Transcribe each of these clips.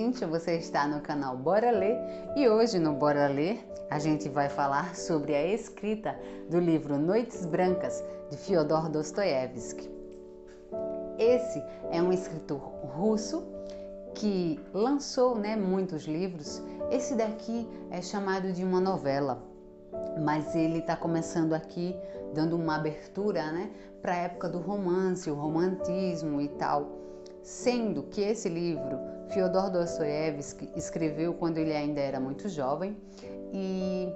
Cíntia, você está no canal Bora Ler e hoje no Bora Ler a gente vai falar sobre a escrita do livro Noites Brancas de Fyodor Dostoiévski. Esse é um escritor russo que lançou muitos livros. Esse daqui é chamado de uma novela, mas ele está começando aqui dando uma abertura para a época do romance, o romantismo e tal. Sendo que esse livro, Fyodor Dostoiévski escreveu quando ele ainda era muito jovem e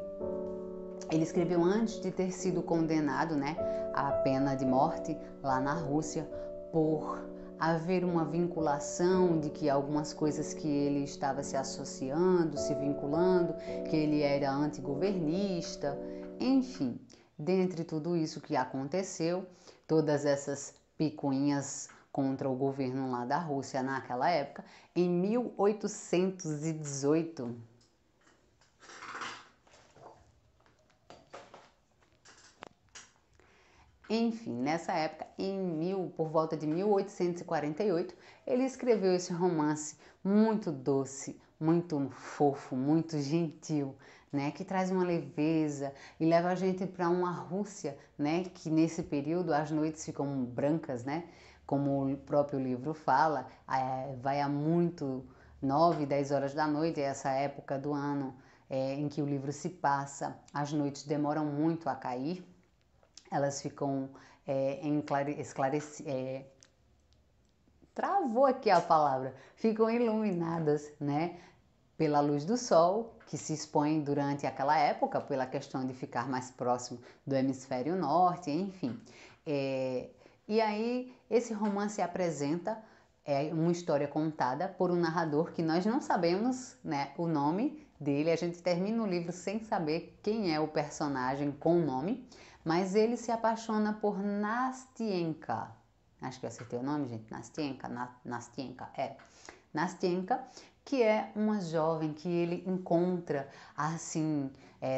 ele escreveu antes de ter sido condenado à pena de morte lá na Rússia por haver uma vinculação de que algumas coisas que ele estava se associando, se vinculando, que ele era antigovernista, enfim, dentre tudo isso que aconteceu, todas essas picuinhas contra o governo lá da Rússia naquela época, em 1818. Enfim, nessa época, por volta de 1848, ele escreveu esse romance muito doce, muito fofo, muito gentil, que traz uma leveza e leva a gente para uma Rússia, que nesse período as noites ficam brancas, como o próprio livro fala, vai a muito 9, 10 horas da noite, é essa época do ano em que o livro se passa, as noites demoram muito a cair, elas ficam travou aqui a palavra, ficam iluminadas, pela luz do sol, que se expõe durante aquela época, pela questão de ficar mais próximo do hemisfério norte, enfim. E aí, esse romance apresenta uma história contada por um narrador que nós não sabemos o nome dele, a gente termina o livro sem saber quem é o personagem com o nome, mas ele se apaixona por Nastienka. Acho que eu acertei o nome, gente. Nastienka, que é uma jovem que ele encontra assim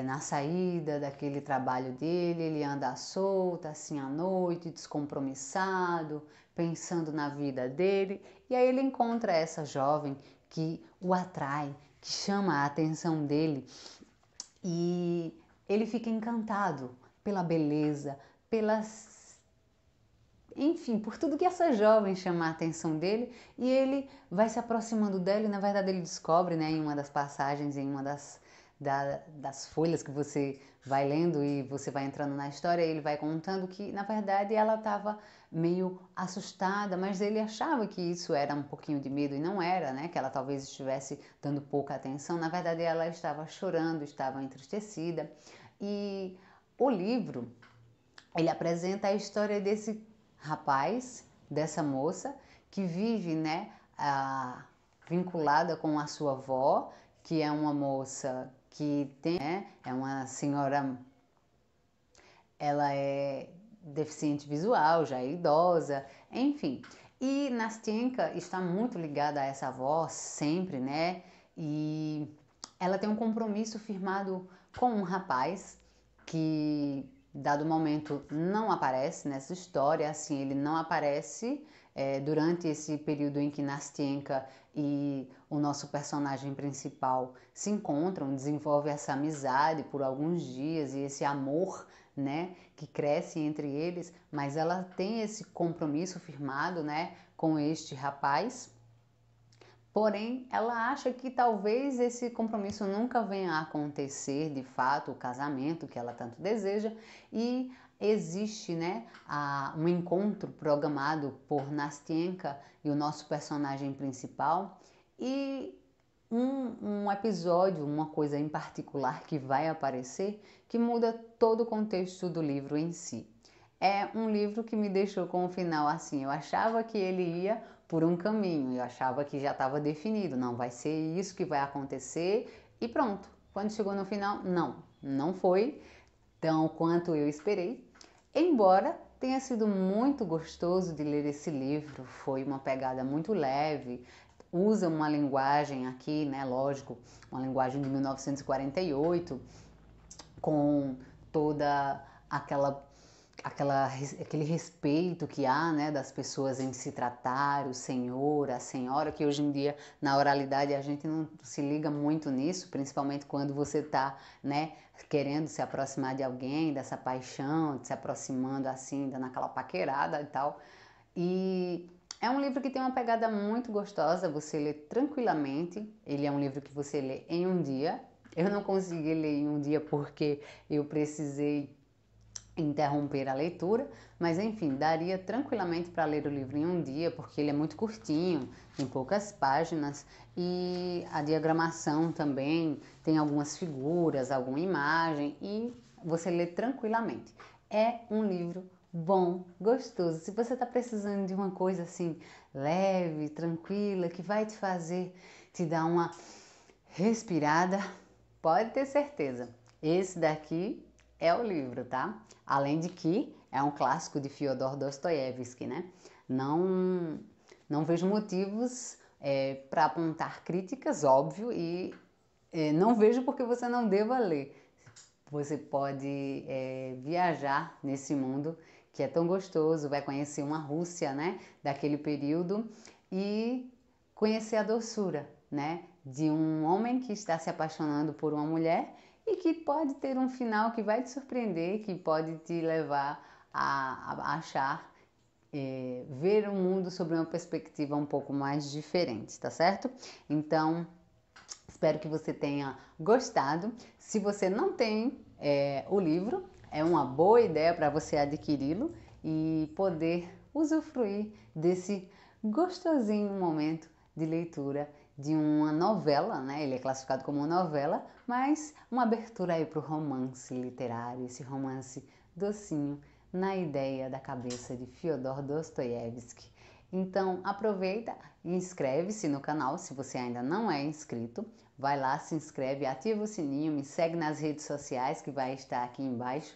na saída daquele trabalho dele. Ele anda solto, assim à noite, descompromissado, pensando na vida dele. E aí ele encontra essa jovem que o atrai, que chama a atenção dele. E ele fica encantado pela beleza, enfim, por tudo que essa jovem chama a atenção dele, e ele vai se aproximando dela e na verdade ele descobre, em uma das passagens, em uma das folhas que você vai lendo e você vai entrando na história, ele vai contando que na verdade ela estava meio assustada, mas ele achava que isso era um pouquinho de medo e não era, que ela talvez estivesse dando pouca atenção, na verdade ela estava chorando, estava entristecida. E o livro, ele apresenta a história desse rapaz, dessa moça, que vive vinculada com a sua avó, que é uma moça que é uma senhora, ela é deficiente visual, já é idosa, enfim. E Nastienka está muito ligada a essa avó sempre, e ela tem um compromisso firmado com um rapaz que, dado momento, não aparece nessa história, assim, ele não aparece durante esse período em que Nastienka e o nosso personagem principal se encontram, desenvolve essa amizade por alguns dias e esse amor, que cresce entre eles, mas ela tem esse compromisso firmado, com este rapaz. Porém, ela acha que talvez esse compromisso nunca venha a acontecer, de fato, o casamento que ela tanto deseja, e existe um encontro programado por Nastienka e o nosso personagem principal, e um episódio, uma coisa em particular que vai aparecer, que muda todo o contexto do livro em si. É um livro que me deixou com o final assim, eu achava que ele ia por um caminho, eu achava que já estava definido, não vai ser isso que vai acontecer e pronto. Quando chegou no final, não foi tão quanto eu esperei, embora tenha sido muito gostoso de ler esse livro, foi uma pegada muito leve, usa uma linguagem aqui, lógico, uma linguagem de 1948, com toda aquele respeito que há, né, das pessoas em se tratar, o senhor, a senhora, que hoje em dia na oralidade a gente não se liga muito nisso, principalmente quando você está, né, querendo se aproximar de alguém, dessa paixão, se aproximando assim, dando aquela paquerada e tal. E é um livro que tem uma pegada muito gostosa, você lê tranquilamente. Ele é um livro que você lê em um dia. Eu não consegui ler em um dia porque eu precisei interromper a leitura, mas enfim, daria tranquilamente para ler o livro em um dia, porque ele é muito curtinho, tem poucas páginas e a diagramação também tem algumas figuras, alguma imagem e você lê tranquilamente. É um livro bom, gostoso. Se você está precisando de uma coisa assim leve, tranquila, que vai te fazer te dar uma respirada, pode ter certeza. Esse daqui é o livro, tá? Além de que é um clássico de Fyodor Dostoiévski, né? Não, não vejo motivos para apontar críticas, óbvio, e não vejo porque você não deva ler. Você pode viajar nesse mundo que é tão gostoso, vai conhecer uma Rússia, né, daquele período e conhecer a doçura, né, de um homem que está se apaixonando por uma mulher e que pode ter um final que vai te surpreender, que pode te levar a achar, ver o mundo sobre uma perspectiva um pouco mais diferente, tá certo? Então, espero que você tenha gostado. Se você não tem o livro, é uma boa ideia para você adquiri-lo e poder usufruir desse gostosinho momento de leitura de uma novela, né? Ele é classificado como uma novela, mas uma abertura aí para o romance literário, esse romance docinho na ideia da cabeça de Fyodor Dostoiévski. Então aproveita e inscreve-se no canal se você ainda não é inscrito. Vai lá, se inscreve, ativa o sininho, me segue nas redes sociais que vai estar aqui embaixo.